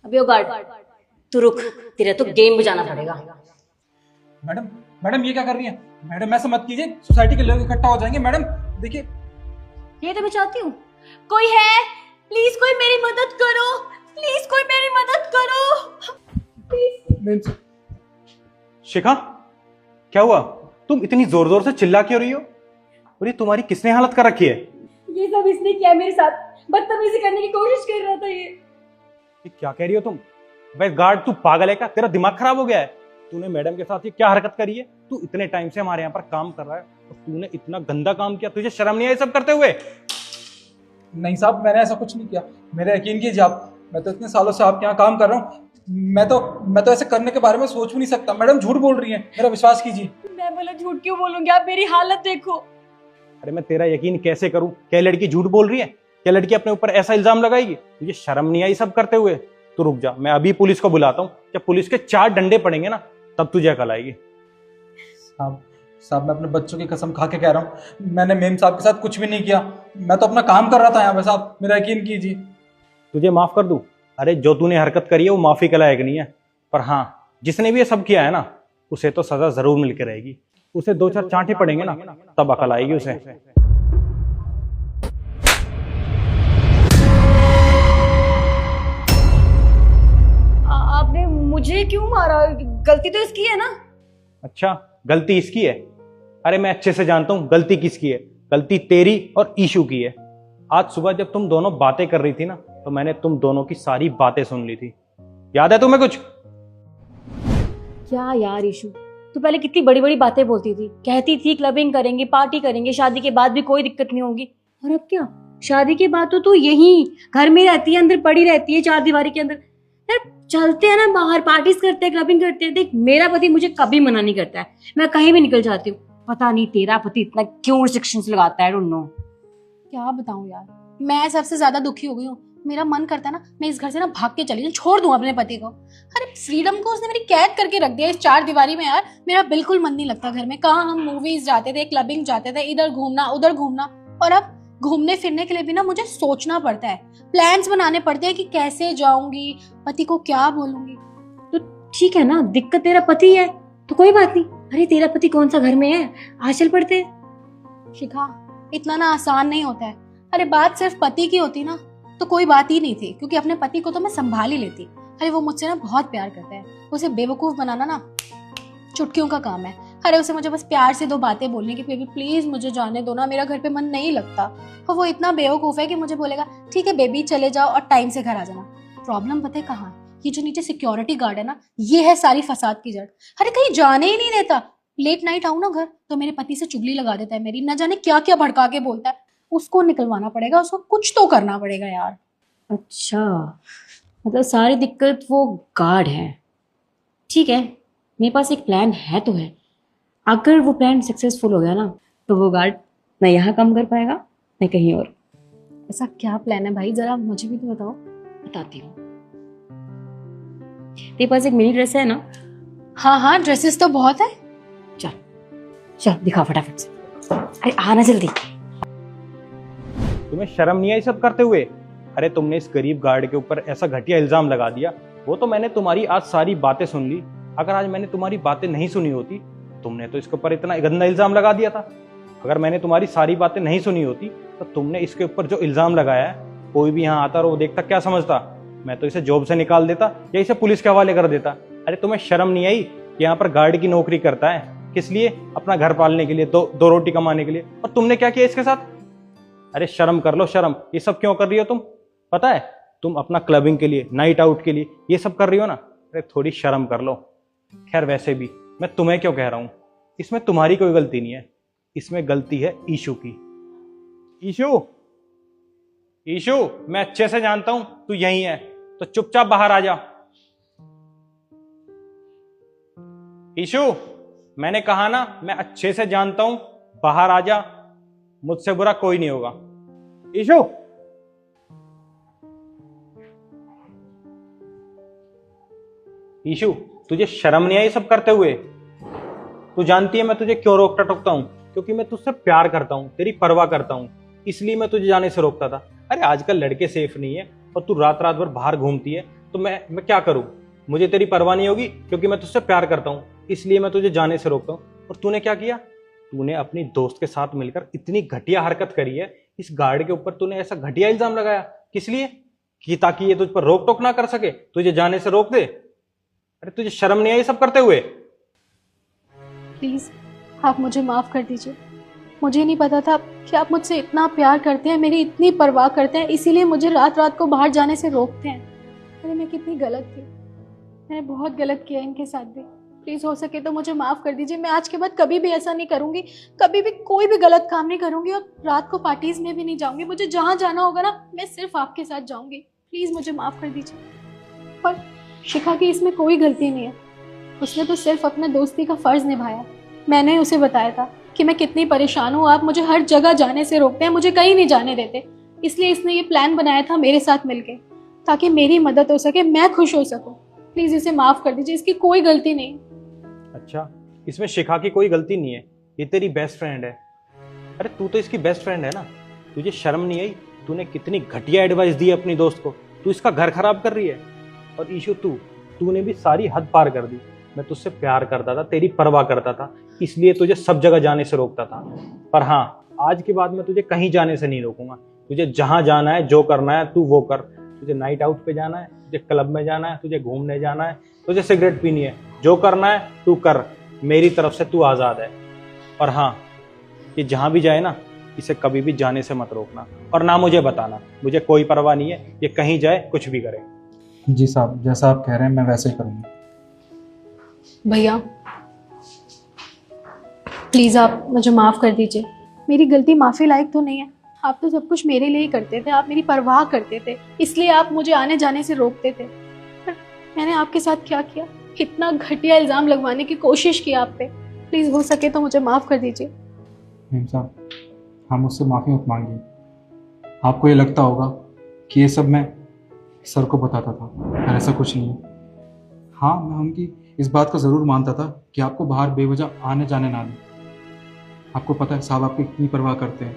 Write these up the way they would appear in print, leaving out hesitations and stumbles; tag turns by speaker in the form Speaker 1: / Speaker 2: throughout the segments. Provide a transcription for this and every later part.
Speaker 1: अबे ओ गार्ड, तू रुक, तेरा तो गेम बजाना पड़ेगा।
Speaker 2: मैडम मैडम ये क्या कर रही है? मैडम ऐसा मत कीजिए, सोसाइटी के लोग इकट्ठा हो जाएंगे। मैडम देखिए।
Speaker 1: ये तो मैं चाहती हूँ। कोई है? प्लीज कोई मेरी मदद करो, प्लीज कोई मेरी मदद करो, प्लीज।
Speaker 3: शिखा, क्या हुआ? तुम इतनी जोर जोर से चिल्ला क्यों रही हो? और ये तुम्हारी किसने हालत कर रखी है?
Speaker 1: ये सब इसने किया मेरे साथ, बदतमीजी करने की कोशिश कर रहा था ये
Speaker 3: क्या कह रही हो तुम? भाई गार्ड, तू पागल है क्या? तेरा दिमाग खराब हो गया है? तूने मैडम के साथ ये क्या हरकत करी है? तू इतने टाइम से हमारे यहाँ पर काम कर रहा है और तूने इतना गंदा काम किया, तुझे शर्म नहीं आई सब करते हुए?
Speaker 2: नहीं साहब, मैंने ऐसा कुछ नहीं किया। मेरा यकीन कीजिए आप, मैं तो इतने सालों से आपके यहाँ काम कर रहा हूँ। मैं तो ऐसे करने के बारे में सोच भी नहीं सकता। मैडम झूठ बोल रही हैं, मेरा विश्वास कीजिए।
Speaker 1: मैं बोला झूठ क्यों बोलूंगी, आप मेरी हालत देखो।
Speaker 3: अरे मैं तेरा यकीन कैसे करूं? क्या लड़की झूठ बोल रही है? क्या लड़की अपने ऊपर ऐसा इल्जाम लगाएगी? तुझे शर्म नहीं आई सब करते हुए? तो रुक जा, मैं अभी पुलिस को बुलाता हूँ। जब पुलिस के 4 डंडे पड़ेंगे ना, तब तुझे अकल आएगी।
Speaker 2: साहब मैं अपने बच्चों की कसम खा के कह रहा हूँ, मैंने मेम साहब के साथ कुछ भी नहीं किया। मैं तो अपना काम कर रहा था यहाँ पे। साहब मेरा यकीन कीजिए।
Speaker 3: तुझे माफ कर दूं? अरे जो तूने हरकत करी है वो माफी के लायक नहीं है, पर हाँ, जिसने भी ये सब किया है ना, उसे तो सजा जरूर मिलकर रहेगी। उसे 2-4 चांटे पड़ेंगे ना, तब अकल आएगी उसे।
Speaker 1: आपने मुझे क्यों मारा? गलती तो इसकी है ना।
Speaker 3: अच्छा, गलती इसकी है? अरे मैं अच्छे से जानता हूँ गलती किसकी है। गलती तेरी और ईशू की है। आज सुबह जब तुम दोनों बातें कर रही थी ना, तो मैंने तुम दोनों की सारी बातें सुन ली थी। याद है तुम्हें कुछ?
Speaker 1: क्या यार ईशू, तू पहले कितनी बड़ी बड़ी बातें बोलती थी, कहती थी क्लबिंग करेंगे, पार्टी करेंगे, शादी के बाद भी कोई दिक्कत नहीं होगी। और अब क्या? शादी के बाद तो तू यहीं घर में रहती है, अंदर पड़ी रहती है 4 दीवारी के अंदर। यार चलते हैं ना बाहर, पार्टीज करते हैं, क्लबिंग करते हैं। देख मेरा पति मुझे कभी मना नहीं करता है, मैं कहीं भी निकल जाती हूँ। पता नहीं तेरा पति इतना क्यों रिस्ट्रिक्शंस लगाता है, आई डोंट नो।
Speaker 4: क्या बताऊं यार, मैं सबसे ज्यादा दुखी हो गई हूँ। मेरा मन करता है ना मैं इस घर से ना भाग के चली जाऊं, छोड़ दूं अपने पति को। अरे फ्रीडम को उसने मेरी कैद करके रख दिया इस 4 दीवारी में। यार मेरा बिल्कुल मन नहीं लगता घर में। कहाँ हम मूवीज जाते थे, क्लबिंग जाते थे, इधर घूमना उधर घूमना। और अब घूमने फिरने के लिए भी ना मुझे सोचना पड़ता है, प्लान्स बनाने पड़ते हैं कि कैसे जाऊंगी, पति को क्या बोलूंगी।
Speaker 1: तो ठीक है ना, दिक्कत तेरा पति है तो कोई बात नहीं। अरे तेरा पति कौन सा घर में है, आज चल पड़ते हैं।
Speaker 4: शिखा, इतना ना आसान नहीं होता है। अरे बात सिर्फ पति की होती ना तो कोई बात ही नहीं थी, क्योंकि अपने पति को तो मैं संभाल ही लेती। अरे वो मुझसे ना बहुत प्यार करता है, उसे बेवकूफ बनाना ना चुटकियों का काम है। अरे उसे मुझे बस प्यार से 2 बातें बोलने की, बेबी प्लीज मुझे जाने दो ना, मेरा घर पे मन नहीं लगता। और वो इतना बेवकूफ है कि मुझे बोलेगा ठीक है बेबी चले जाओ और टाइम से घर आ जाना। प्रॉब्लम पता है कहाँ है? ये जो नीचे सिक्योरिटी गार्ड है ना, ये है सारी फसाद की जड़। अरे कहीं जाने ही नहीं देता। लेट नाइट आऊं ना घर तो मेरे पति से चुगली लगा देता है मेरी, न जाने क्या क्या भड़का के बोलता है। उसको निकलवाना पड़ेगा, उसको कुछ तो करना पड़ेगा यार।
Speaker 1: अच्छा, मतलब सारी दिक्कत वो गार्ड है। ठीक है, मेरे पास एक प्लान है तो है। अगर वो प्लान सक्सेसफुल हो गया ना, तो वो गार्ड न यहाँ काम कर पाएगा न कहीं और।
Speaker 4: ऐसा क्या प्लान है भाई, जरा मुझे भी तो बताओ।
Speaker 1: बताती हूँ। तेरे पास एक मिनी ड्रेस है ना?
Speaker 4: हाँ हाँ, ड्रेसेस तो बहुत है।
Speaker 1: चल चल दिखा फटाफट से। अरे आना जल्दी।
Speaker 3: तुम्हें शर्म नहीं आई सब करते हुए? अरे तुमने इस गरीब गार्ड के ऊपर ऐसा घटिया इल्जाम लगा दिया। वो तो मैंने तुम्हारी आज सारी बातें सुन ली। अगर आज मैंने तुम्हारी बातें नहीं सुनी होती, तुमने तो इसके ऊपर इतना गंदा इल्जाम लगा दिया था। अगर मैंने तुम्हारी सारी बातें नहीं सुनी होती, तो तुमने इसके ऊपर जो इल्जाम लगाया है, कोई भी यहाँ आता और वो देखता क्या समझता? मैं तो इसे जॉब से निकाल देता या इसे पुलिस के हवाले कर देता। अरे तुम्हें शर्म नहीं आई कि यहाँ पर गार्ड की नौकरी करता है? किस लिए? अपना घर पालने के लिए, दो रोटी कमाने के लिए। और तुमने क्या किया इसके साथ? अरे शर्म कर लो, शर्म। ये सब क्यों कर रही हो तुम? पता है, तुम अपना क्लबिंग के लिए, नाइट आउट के लिए ये सब कर रही हो ना। अरे थोड़ी शर्म कर लो। खैर वैसे भी मैं तुम्हें क्यों कह रहा हूं, इसमें तुम्हारी कोई गलती नहीं है, इसमें गलती है ईशू की। ईशू, ईशू, मैं अच्छे से जानता हूं तू यहीं है, तो चुपचाप बाहर आ जा। ईशू, मैंने कहा ना, मैं अच्छे से जानता हूं, बाहर आ जा। मुझसे बुरा कोई नहीं होगा। ईशू, ईशू, तुझे शर्म नहीं आई सब करते हुए? तू जानती है मैं तुझे क्यों रोकता टोकता हूं? क्योंकि मैं तुझसे प्यार करता हूं, तेरी परवाह करता हूं, इसलिए मैं तुझे जाने से रोकता था। अरे आजकल लड़के सेफ नहीं है और तू रात रात भर बाहर घूमती है। तो मैं क्या करूं? मुझे तेरी परवाह नहीं होगी क्योंकि मैं तुझसे प्यार करता हूं, इसलिए मैं तुझे जाने से रोकता हूं। और तूने क्या किया? तूने अपनी दोस्त के साथ मिलकर इतनी घटिया हरकत करी है। इस गार्ड के ऊपर तूने ऐसा घटिया इल्जाम लगाया, किस लिए? कि ताकि ये तुझ पर रोक टोक ना कर सके, तुझे जाने से रोक दे। अरे तुझे शर्म नहीं आई सब करते हुए?
Speaker 4: प्लीज आप मुझे माफ कर दीजिए। मुझे नहीं पता था कि आप मुझसे इतना प्यार करते हैं, मेरी इतनी परवाह करते हैं, इसीलिए मुझे रात रात को बाहर जाने से रोकते हैं। अरे मैं कितनी गलत थी, मैंने बहुत गलत किया इनके साथ भी। प्लीज हो सके तो मुझे माफ कर दीजिए। मैं आज के बाद कभी भी ऐसा नहीं करूंगी, कभी भी कोई भी गलत काम नहीं करूंगी और रात को पार्टीज में भी नहीं जाऊंगी। मुझे जहाँ जाना होगा ना, मैं सिर्फ आपके साथ जाऊंगी। प्लीज मुझे माफ कर दीजिए। और शिखा की इसमें कोई गलती नहीं है, उसने तो सिर्फ अपने दोस्ती का फर्ज निभाया। मैंने उसे बताया था कि मैं कितनी परेशान हूँ, आप मुझे हर जगह जाने से रोकते हैं, मुझे कहीं नहीं जाने देते। इसलिए इसने ये प्लान बनाया था मेरे साथ मिलके, ताकि मेरी मदद हो सके, मैं खुश हो सकूं। प्लीज इसे माफ कर दीजिए, इसकी कोई गलती नहीं।
Speaker 3: अच्छा, इसमें शिखा की कोई गलती नहीं है, ये तेरी बेस्ट फ्रेंड है। अरे तू तो इसकी बेस्ट फ्रेंड है ना, तुझे शर्म नहीं आई? तूने कितनी घटिया एडवाइस दी अपनी दोस्त को, तू इसका घर खराब कर रही है। और ईशु तूने भी सारी हद पार कर दी। मैं तुझसे प्यार करता था, तेरी परवाह करता था, इसलिए तुझे सब जगह जाने से रोकता था। पर हाँ, आज के बाद मैं तुझे कहीं जाने से नहीं रोकूंगा। तुझे जहां जाना है, जो करना है तू वो कर। तुझे नाइट आउट पे जाना है, तुझे क्लब में जाना है, तुझे घूमने जाना है, तुझे सिगरेट पीनी है, जो करना है तू कर। मेरी तरफ से तू आज़ाद है। और हाँ, ये जहां भी जाए ना, इसे कभी भी जाने से मत रोकना और ना मुझे बताना। मुझे कोई परवाह नहीं है, ये कहीं जाए कुछ भी करे।
Speaker 2: जी साहब, जैसा आप कह रहे हैं मैं वैसे ही करूँगा।
Speaker 4: भैया प्लीज आप मुझे माफ कर दीजिए। मेरी गलती माफी लायक तो नहीं है, आप तो सब कुछ मेरे लिए ही करते थे, आप मेरी परवाह करते थे, इसलिए आप मुझे आने जाने से रोकते थे। पर मैंने आपके साथ क्या किया? इतना घटिया इल्जाम लगवाने की कोशिश की आप पे। प्लीज हो सके तो मुझे माफ कर दीजिए।
Speaker 2: मेम साहब, हम उससे माफ़ी मत मांगिए। आपको ये लगता होगा कि ये सब मैं सर को बताता था, पर ऐसा कुछ नहीं है। हाँ, मैं उनकी इस बात को ज़रूर मानता था कि आपको बाहर बेवजह आने जाने ना दें। आपको पता है साहब आपकी कितनी परवाह करते हैं,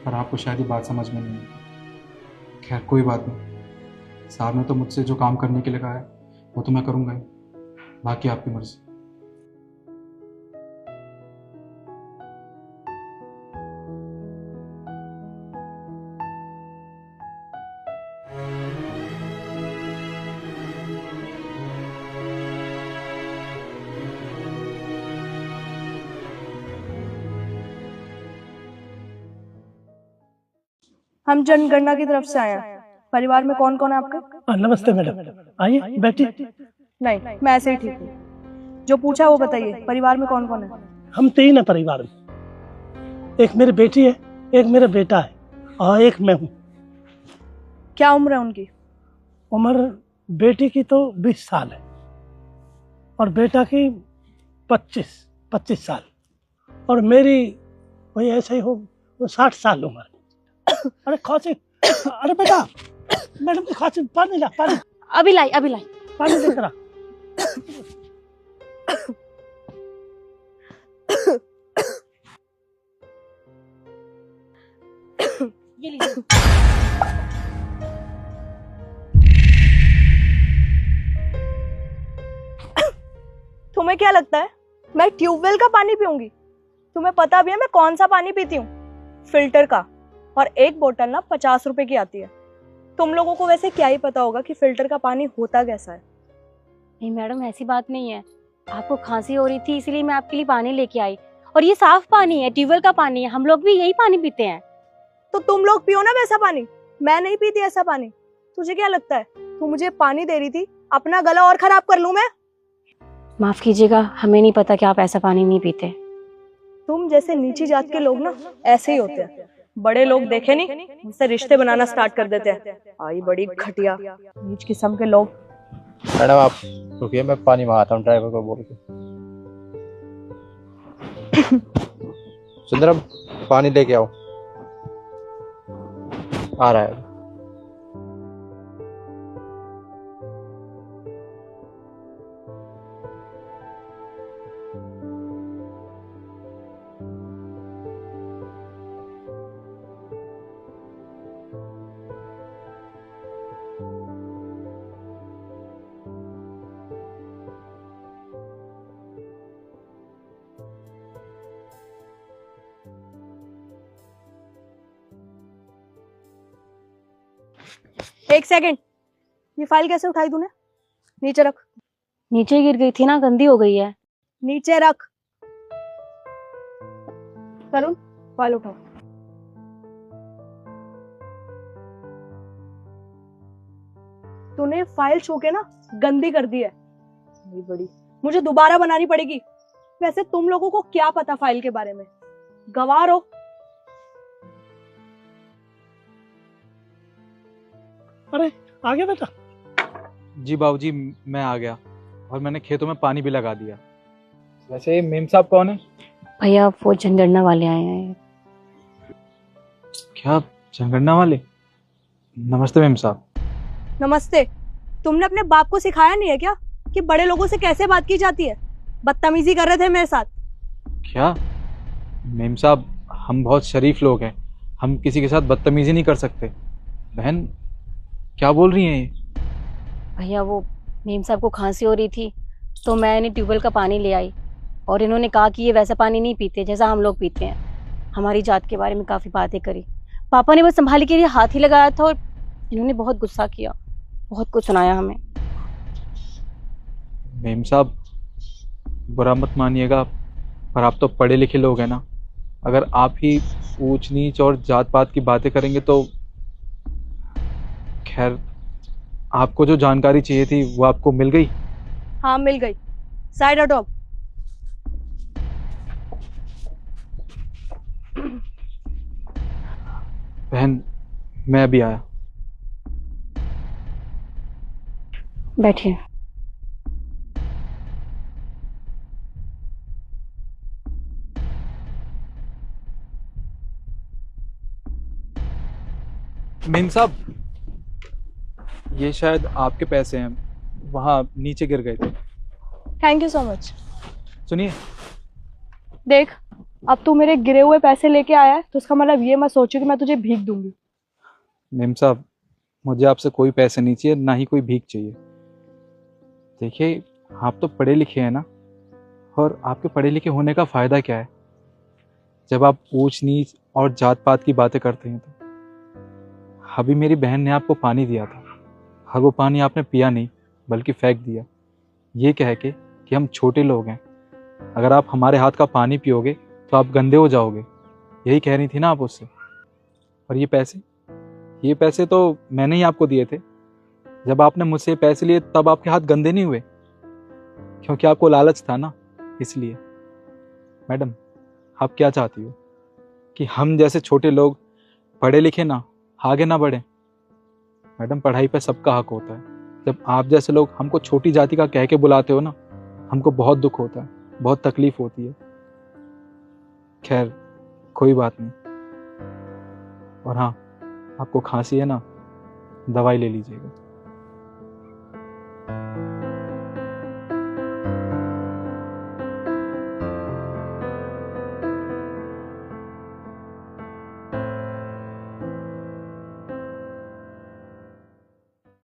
Speaker 2: पर आपको शायद ये बात समझ में नहीं आई। खैर कोई बात नहीं, साहब ने तो मुझसे जो काम करने के लिए कहा है वो तो मैं करूँगा ही, बाकी आपकी मर्जी।
Speaker 5: हम जनगणना की तरफ से आए हैं। परिवार में कौन कौन है आपका?
Speaker 6: नमस्ते मैडम, आइए बैठिए।
Speaker 5: नहीं, मैं ऐसे ही ठीक हूँ। जो पूछा वो बताइए, परिवार में कौन कौन है?
Speaker 6: हम तीन है परिवार में, एक मेरी बेटी है, एक मेरा बेटा है और एक मैं हूँ।
Speaker 5: क्या उम्र है उनकी?
Speaker 6: उम्र बेटी की तो 20 साल है और बेटा की 25 साल, और मेरी वही ऐसे ही हो 60 साल उम्र। अरे खांसी, अरे बेटा मैडम की खांसी, पानी ला, पानी
Speaker 1: अभी लाई
Speaker 6: पानी लेकर आ।
Speaker 1: ये लीजिए।
Speaker 5: तुम्हें क्या लगता है मैं ट्यूबवेल का पानी पीऊंगी? तुम्हें पता भी है मैं कौन सा पानी पीती हूँ? फिल्टर का। और एक बोतल ना 50 रुपए की आती है। तुम लोगों को वैसे क्या ही पता होगा कि फिल्टर का पानी होता कैसा है।
Speaker 1: नहीं मैडम, ऐसी बात नहीं है। आपको खांसी हो रही थी इसलिए मैं आपके लिए पानी लेके आई, और ये साफ पानी है, ट्यूबवेल का पानी है, हम लोग भी यही पानी पीते हैं।
Speaker 5: तो तुम लोग पियो ना वैसा पानी, मैं नहीं पीती ऐसा पानी। तुझे क्या लगता है तू मुझे पानी दे रही थी अपना गला और खराब कर लूं मैं?
Speaker 1: माफ कीजिएगा, हमें नहीं पता कि आप ऐसा पानी नहीं पीते।
Speaker 5: तुम जैसे नीची जात के लोग ना ऐसे ही होते हैं। बड़े लोग देखे नहीं, उनसे रिश्ते बनाना स्टार्ट कर देते हैं। आई बड़ी घटिया नीच किस्म के लोग।
Speaker 7: मैडम आप रुकिए, मैं पानी मंगाता हूँ ड्राइवर को बोल के। सुंदरम पानी लेके आओ। आ रहा है।
Speaker 5: एक सेकंड, ये फाइल कैसे उठाई तूने? नीचे रख।
Speaker 1: नीचे गिर गई थी ना, गंदी हो गई है।
Speaker 5: नीचे रख। तरुण, फाइल उठाओ। तूने फाइल छू के ना गंदी कर दी है। नहीं बड़ी, मुझे दोबारा बनानी पड़ेगी। वैसे तुम लोगों को क्या पता फाइल के बारे में? गवार हो।
Speaker 6: अरे आ गया बेटा।
Speaker 2: जी बाबूजी, मैं आ गया और मैंने खेतों में पानी भी लगा दिया। वैसे मेम साहब कौन है?
Speaker 1: भैया वो जनगणना वाले आए हैं।
Speaker 2: क्या जनगणना वाले? नमस्ते मेम साहब।
Speaker 5: नमस्ते। तुमने अपने बाप को सिखाया नहीं है क्या कि बड़े लोगों से कैसे बात की जाती है? बदतमीजी कर रहे थे मेरे साथ।
Speaker 2: क्या मेम साहब, हम बहुत शरीफ लोग हैं, हम किसी के साथ बदतमीजी नहीं कर सकते। बहन क्या बोल रही हैं ये?
Speaker 1: भैया वो मेम साहब को खांसी हो रही थी तो मैं इन्हें ट्यूबवेल का पानी ले आई और इन्होंने कहा कि ये वैसा पानी नहीं पीते जैसा हम लोग पीते हैं। हमारी जात के बारे में काफ़ी बातें करी। पापा ने बस संभाल के लिए हाथ ही लगाया था और इन्होंने बहुत गुस्सा किया, बहुत कुछ सुनाया हमें।
Speaker 2: मेम साहब बुरा मत मानिएगा, पर आप तो पढ़े लिखे लोग हैं ना। अगर आप ही ऊंच नीच और जात पात की बातें करेंगे तो खैर, आपको जो जानकारी चाहिए थी वो आपको मिल गई?
Speaker 5: हाँ मिल गई। साइड हटो।
Speaker 2: बहन मैं अभी आया।
Speaker 1: बैठिए।
Speaker 2: मेम साहब, ये शायद आपके पैसे हैं, वहाँ नीचे गिर गए थे।
Speaker 5: Thank you so much.
Speaker 2: सुनिए,
Speaker 5: देख, अब तू मेरे गिरे हुए पैसे लेके आया है तो उसका मतलब ये मत सोचो कि मैं तुझे भीख दूंगी।
Speaker 2: मेम साहब मुझे आपसे कोई पैसे नहीं चाहिए, ना ही कोई भीख चाहिए। देखिए, आप तो पढ़े लिखे हैं ना, और आपके पढ़े लिखे होने का फ़ायदा क्या है जब आप ऊंच नीच और जात पात की बातें करते हैं? तो अभी मेरी बहन ने आपको पानी दिया था और वो पानी आपने पिया नहीं बल्कि फेंक दिया, ये कह के कि हम छोटे लोग हैं, अगर आप हमारे हाथ का पानी पियोगे तो आप गंदे हो जाओगे, यही कह रही थी ना आप उससे। और ये पैसे तो मैंने ही आपको दिए थे। जब आपने मुझसे ये पैसे लिए तब आपके हाथ गंदे नहीं हुए, क्योंकि आपको लालच था ना, इसलिए। मैडम, आप क्या चाहती हो कि हम जैसे छोटे लोग पढ़े लिखे ना आगे ना बढ़े? मैडम, पढ़ाई पे सबका हक होता है। जब आप जैसे लोग हमको छोटी जाति का कह के बुलाते हो ना, हमको बहुत दुख होता है, बहुत तकलीफ होती है। खैर कोई बात नहीं। और हाँ, आपको खांसी है ना, दवाई ले लीजिएगा।